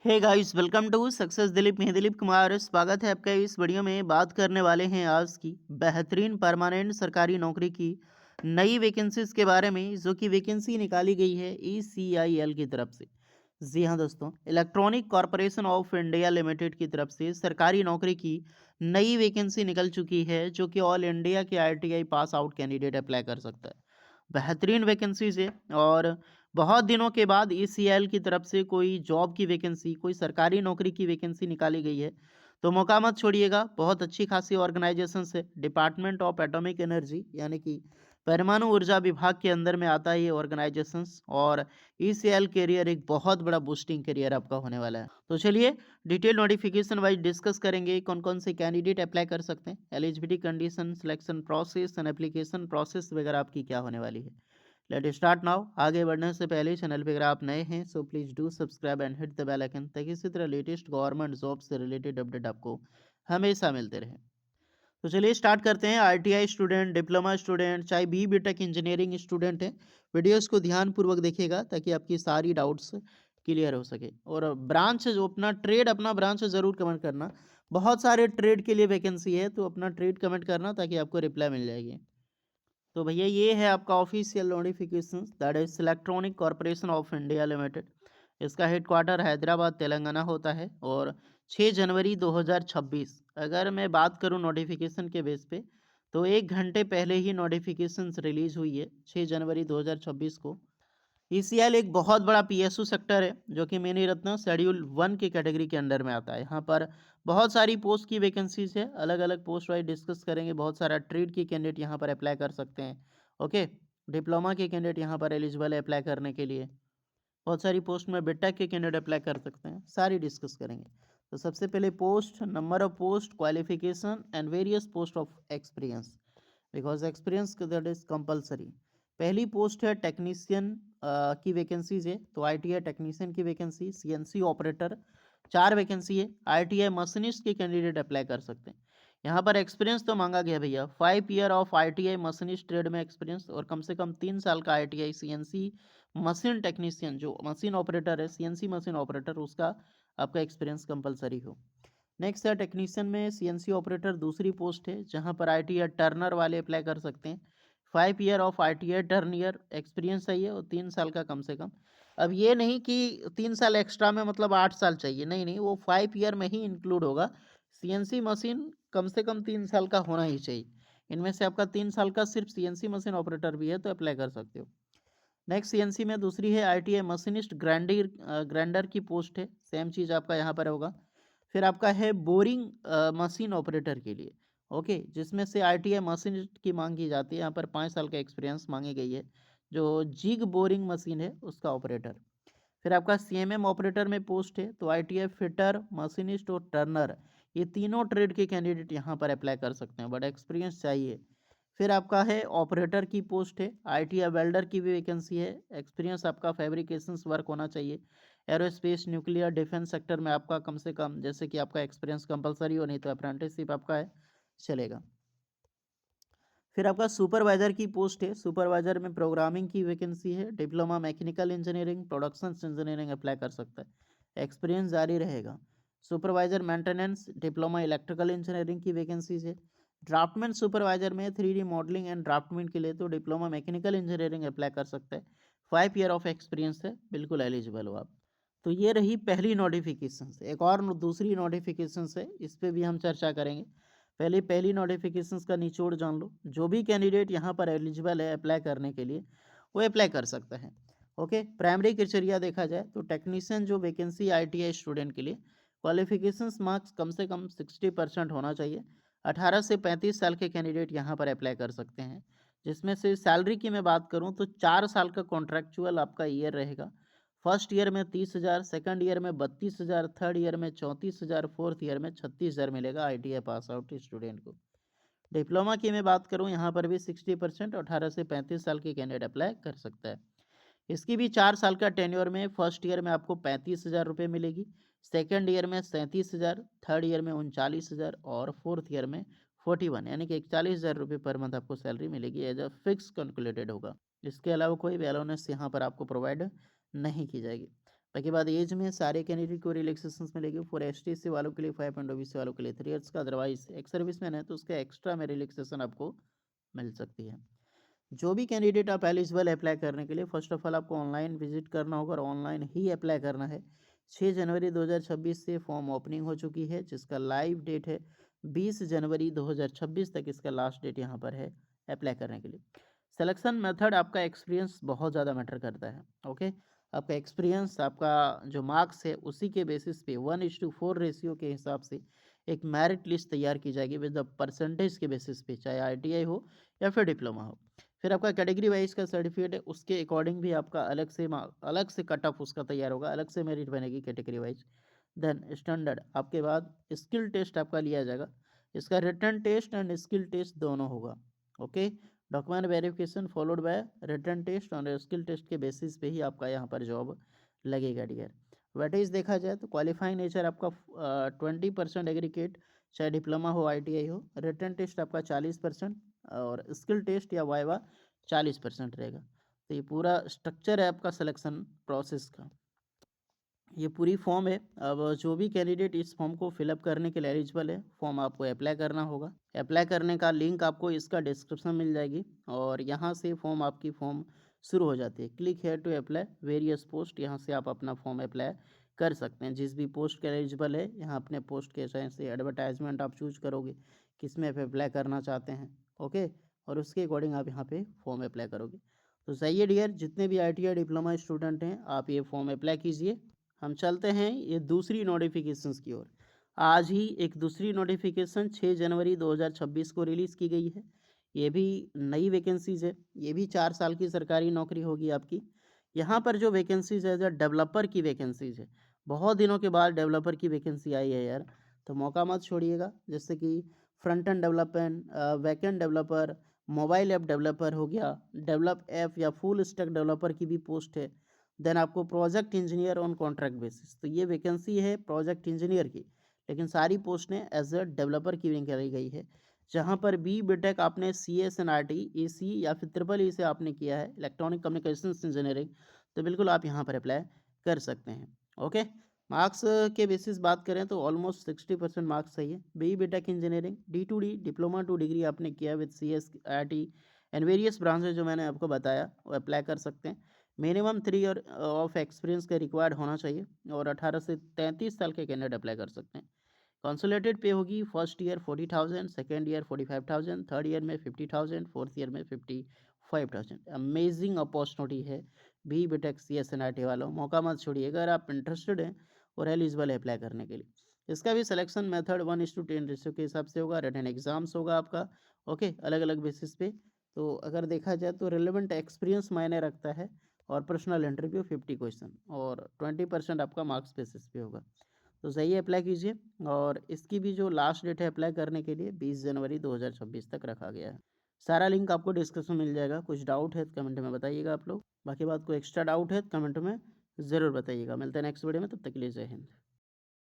Hey guys, welcome to success Dilip. मैं दिलीप कुमार। स्वागत है आपका इस वीडियो में। बात करने वाले हैं आज की बेहतरीन परमानेंट सरकारी नौकरी की नई वैकेंसीज के बारे में, जो कि वैकेंसी निकाली गई है ECIL की तरफ से। जी हाँ दोस्तों, electronic corporation of India limited की तरफ से सरकारी नौकरी की नई वैकेंसी निकल चुकी है, जो कि ऑल इंडिया के ITI pass out candidate apply कर सकता है। बेहतरीन वैकेंसीज है और बहुत दिनों के बाद ECIL की तरफ से कोई जॉब की वैकेंसी, कोई सरकारी नौकरी की वैकेंसी निकाली गई है। तो मौका मत छोड़िएगा। बहुत अच्छी खासी ऑर्गेनाइजेशन है। डिपार्टमेंट ऑफ एटॉमिक एनर्जी यानी कि परमाणु ऊर्जा विभाग के अंदर में आता है ये ऑर्गेनाइजेशंस। और ECIL कैरियर एक बहुत बड़ा बूस्टिंग कैरियर आपका होने वाला है। तो चलिए डिटेल नोटिफिकेशन वाइज डिस्कस करेंगे कौन कौन से कैंडिडेट अप्लाई कर सकते हैं, eligibility condition, selection process and application process वगैरह आपकी क्या होने वाली है। Let start now. आगे बढ़ने से पहले चैनल पे अगर आप नए हैं so please do subscribe and hit the bell icon, ताकि इसी तरह लेटेस्ट गवर्नमेंट जॉब से रिलेटेड अपडेट आपको हमेशा मिलते रहे। तो चलिए स्टार्ट करते हैं। ITI स्टूडेंट, डिप्लोमा स्टूडेंट, चाहे BTech इंजीनियरिंग स्टूडेंट है, वीडियोस को ध्यानपूर्वक देखिएगा ताकि आपकी सारी डाउट्स क्लियर हो सके। और ब्रांच जो अपना ट्रेड, अपना ब्रांच ज़रूर कमेंट करना। बहुत सारे ट्रेड के लिए वैकेंसी है, तो अपना ट्रेड कमेंट करना ताकि आपको रिप्लाई मिल जाएगी। तो भैया ये है आपका official notification, that is electronic corporation of India limited. इसका हेडक्वार्टर हैदराबाद तेलंगाना होता है। और 6 जनवरी 2026, अगर मैं बात करूं नोटिफिकेशन के बेस पे, तो 1 घंटे पहले ही नोटिफिकेशन रिलीज हुई है 6 जनवरी 2026 को। ECIL एक बहुत बड़ा PSU सेक्टर है, जो कि मिनी रत्न शेड्यूल 1 की कैटेगरी के अंडर में आता है। यहाँ पर बहुत सारी पोस्ट की वैकेंसीज है, अलग अलग पोस्ट वाइज डिस्कस करेंगे। बहुत सारा ट्रेड की कैंडिडेट यहाँ पर अप्लाई कर सकते हैं। ओके, डिप्लोमा के कैंडिडेट यहाँ पर एलिजिबल है अप्लाई करने के लिए। बहुत सारी पोस्ट में BTech के कैंडिडेट अप्लाई कर सकते हैं, सारी डिस्कस करेंगे। तो सबसे पहले post, number of post, qualification and various post of experience, because experience that is compulsory. पहली पोस्ट है टेक्नीशियन की वैकेंसीज है। तो ITI टेक्नीशियन की वैकेंसी, CNC ऑपरेटर 4 वैकेंसी है। ITI मशीनिस्ट के कैंडिडेट अप्लाई कर सकते हैं। यहाँ पर एक्सपीरियंस तो मांगा गया भैया, 5 year of ITI machinist trade में एक्सपीरियंस, और कम से कम 3 साल का ITI CNC मशीन टेक्नीशियन, जो मशीन ऑपरेटर है, CNC मशीन ऑपरेटर, उसका आपका एक्सपीरियंस कंपलसरी हो। नेक्स्ट है टेक्नीशियन में CNC ऑपरेटर, दूसरी पोस्ट है जहां पर ITI टर्नर वाले अप्लाई कर सकते हैं। 5 year of ITI turn year experience चाहिए और 3 साल का कम से कम। अब ये नहीं कि 3 साल एक्स्ट्रा में मतलब 8 साल चाहिए, नहीं नहीं, वो 5 ईयर में ही इंक्लूड होगा। CNC मशीन कम से कम 3 साल का होना ही चाहिए। इनमें से आपका 3 साल का सिर्फ CNC मशीन ऑपरेटर भी है तो अप्लाई कर सकते हो। नेक्स्ट CNC में दूसरी है ITI मशीनिस्ट ग्राइंडर, ग्राइंडर की पोस्ट है। सेम चीज़ आपका यहाँ पर होगा। फिर आपका है बोरिंग मशीन ऑपरेटर के लिए, ओके, जिसमें से ITI मशीनिस्ट की मांग की जाती है। यहाँ पर 5 साल का एक्सपीरियंस मांगी गई है, जो जिग बोरिंग मशीन है उसका ऑपरेटर। फिर आपका CMM ऑपरेटर में पोस्ट है। तो ITI फिटर, मशीनिस्ट और टर्नर, ये तीनों ट्रेड के कैंडिडेट यहाँ पर अप्लाई कर सकते हैं, बट एक्सपीरियंस चाहिए। फिर आपका है ऑपरेटर की पोस्ट है। ITI वेल्डर की भी वैकेंसी है। एक्सपीरियंस आपका फैब्रिकेशंस वर्क होना चाहिए। एरोस्पेस, न्यूक्लियर, डिफेंस सेक्टर में आपका कम से कम, जैसे कि आपका एक्सपीरियंस कंपलसरी हो, नहीं तो अप्रेंटिसशिप आपका है, चलेगा। फिर आपका सुपरवाइजर की पोस्ट है। सुपरवाइजर में प्रोग्रामिंग की वैकेंसी है। Diploma mechanical engineering, production engineering apply कर सकता है, एक्सपीरियंस जारी रहेगा। Supervisor maintenance, diploma electrical engineering की वैकेंसीज है। ड्राफ्टमैन सुपरवाइजर में 3D मॉडलिंग एंड ड्राफ्टमैन के लिए तो डिप्लोमा मैकेनिकल इंजीनियरिंग अप्लाई कर सकता है। 5 ईयर ऑफ एक्सपीरियंस है, बिल्कुल एलिजिबल हो आप। तो ये रही पहली नोटिफिकेशन। एक और दूसरी नोटिफिकेशन है, इस पर भी हम चर्चा करेंगे। पहले पहली नोटिफिकेशंस का निचोड़ जान लो। जो भी कैंडिडेट यहाँ पर एलिजिबल है अप्लाई करने के लिए, वो अप्लाई कर सकता है। ओके, प्राइमरी क्राइटेरिया देखा जाए तो टेक्नीशियन जो वैकेंसी ITI स्टूडेंट के लिए, क्वालिफिकेशंस मार्क्स कम से कम 60% होना चाहिए। 18 से 35 साल के कैंडिडेट यहाँ पर अप्लाई कर सकते हैं। जिसमें से सैलरी की मैं बात करूँ तो 4 साल का कॉन्ट्रैक्चुअल आपका ईयर रहेगा। फर्स्ट ईयर में 30,000, सेकंड ईयर में 32,000, थर्ड ईयर में 34,000, फोर्थ ईयर में 36,000 मिलेगा ITI पास आउट स्टूडेंट को। डिप्लोमा की मैं बात करूं, यहाँ पर भी 60%, 18 से 35 साल के कैंडिडेट अप्लाई कर सकता है। इसकी भी 4 साल का टेन्योर में, फर्स्ट ईयर में आपको 35,000 रुपये मिलेगी, सेकेंड ईयर में 37,000, थर्ड ईयर में 39,000 और फोर्थ ईयर में 41, यानी कि 41,000 रुपये पर मंथ आपको सैलरी मिलेगी, एज अ फिक्स कैलकुलेटेड होगा। इसके अलावा कोई भी अलाउंस यहाँ पर आपको प्रोवाइड नहीं की जाएगी। बाकी बात एज में सारे कैंडिडेट को रिलैक्सेशन मिलेगी। फॉर एसटीसी वालों के लिए 5 एंड ओबीसी वालों के लिए 3 इयर्स का, अदरवाइज एक्स सर्विसमैन है तो उसका एक्स्ट्रा में रिलैक्सेशन आपको मिल सकती है। जो भी कैंडिडेट आप एलिजिबल अप्लाई करने के लिए, फर्स्ट ऑफ ऑल आपको ऑनलाइन विजिट करना होगा और ऑनलाइन ही अप्लाई करना है। 6 जनवरी 2026 से फॉर्म ओपनिंग हो चुकी है, जिसका लाइव डेट है 20 जनवरी 2026 तक इसका लास्ट डेट यहाँ पर है अप्लाई करने के लिए। सिलेक्शन मेथड आपका एक्सपीरियंस बहुत ज़्यादा मैटर करता है। ओके, आपका एक्सपीरियंस, आपका जो मार्क्स है उसी के बेसिस पे 1:4 रेशियो के हिसाब से एक मेरिट लिस्ट तैयार की जाएगी विद द परसेंटेज के बेसिस पे, चाहे आईटीआई हो या फिर डिप्लोमा हो। फिर आपका कैटेगरी वाइज का सर्टिफिकेट है, उसके अकॉर्डिंग भी आपका अलग से कट ऑफ उसका तैयार होगा, अलग से मेरिट बनेगी कैटेगरी वाइज। देन स्टैंडर्ड, आपके बाद स्किल टेस्ट आपका लिया जाएगा। इसका written test and skill test दोनों होगा। Okay, document verification followed by written test और स्किल टेस्ट के बेसिस पे ही आपका यहाँ पर जॉब लगेगा डियर। वेटेज देखा जाए तो क्वालिफाइंग नेचर आपका 20% एग्रीगेट, चाहे डिप्लोमा हो आईटीआई हो। रिटन टेस्ट आपका 40% और स्किल टेस्ट या वाइवा 40% रहेगा। तो ये पूरा स्ट्रक्चर है आपका सिलेक्शन प्रोसेस का। ये पूरी फॉर्म है। अब जो भी कैंडिडेट इस फॉर्म को फिलअप करने के लिए एलिजिबल है, फॉर्म आपको अप्लाई करना होगा। अप्लाई करने का लिंक आपको इसका डिस्क्रिप्शन मिल जाएगी और यहाँ से फॉर्म शुरू हो जाती है। Click here to apply various post, यहाँ से आप अपना फॉर्म अप्लाई कर सकते हैं। जिस भी पोस्ट के एलिजिबल है, यहाँ अपने पोस्ट के हिसाब से एडवर्टाइजमेंट आप चूज करोगे किस में आप अप्लाई करना चाहते हैं। ओके, और उसके अकॉर्डिंग आप यहाँ पे फॉर्म अप्लाई करोगे। तो सही है डियर, जितने भी ITI डिप्लोमा स्टूडेंट हैं आप ये फॉर्म अप्लाई कीजिए। हम चलते हैं ये दूसरी नोटिफिकेशंस की ओर। आज ही एक दूसरी नोटिफिकेशन 6 जनवरी 2026 को रिलीज़ की गई है। ये भी नई वैकेंसीज है, ये भी 4 साल की सरकारी नौकरी होगी आपकी। यहाँ पर जो वैकेंसीज है, जो डेवलपर की वैकेंसीज है, बहुत दिनों के बाद डेवलपर की वैकेंसी आई है यार, तो मौका मत छोड़िएगा। जैसे कि front end development, backend developer, mobile app developer हो गया, डेवलप ऐप या फुल स्टैक डेवलपर की भी पोस्ट है। देन आपको project engineer on contract basis, तो ये वैकेंसी है प्रोजेक्ट इंजीनियर की, लेकिन सारी पोस्टें एज अ डेवलपर की निकाली गई है। जहाँ पर BTech आपने CSNRT AC या फिर ट्रिपल ई से आपने किया है, इलेक्ट्रॉनिक कम्युनिकेशन इंजीनियरिंग, तो बिल्कुल आप यहाँ पर अप्लाई कर सकते हैं। ओके, मार्क्स के बेसिस बात करें तो ऑलमोस्ट 60% मार्क्स सही है। BTech engineering D2D diploma two degree आपने किया with CSRT and various branches जो मैंने आपको बताया, वो अप्लाई कर सकते हैं। मिनिमम 3 ईयर ऑफ एक्सपीरियंस का रिक्वायर्ड होना चाहिए और 18 से 33 साल के कैंडिडेट अप्लाई कर सकते हैं। कंसोलिडेटेड पे होगी, first year 40,000, second year 45,000, third year में 50,000, फोर्थ ईयर में 55,000। अमेजिंग अपॉर्चुनिटी है BTech CSNRT वालों, मौका मत छोड़िए अगर आप इंटरेस्टेड हैं और एलिजिबल है अप्लाई करने के लिए। इसका भी सिलेक्शन मेथड 1:10 रेशियो के हिसाब से होगा। रिटन एग्जाम्स होगा आपका, ओके, अलग अलग बेसिस पे। तो अगर देखा जाए तो रिलेवेंट एक्सपीरियंस मायने रखता है और पर्सनल इंटरव्यू 50 क्वेश्चन और 20% आपका मार्क्स बेसिस पे होगा। तो सही है, अप्लाई कीजिए। और इसकी भी जो लास्ट डेट है अप्लाई करने के लिए 20 जनवरी 2026 तक रखा गया है। सारा लिंक आपको डिस्क्रिप्शन में मिल जाएगा। कुछ डाउट है तो कमेंट में बताइएगा आप लोग। बाकी बात कोई एक्स्ट्रा डाउट है तो कमेंट में ज़रूर बताइएगा। मिलते हैं नेक्स्ट वीडियो में, तब तक के लिए जय हिंद।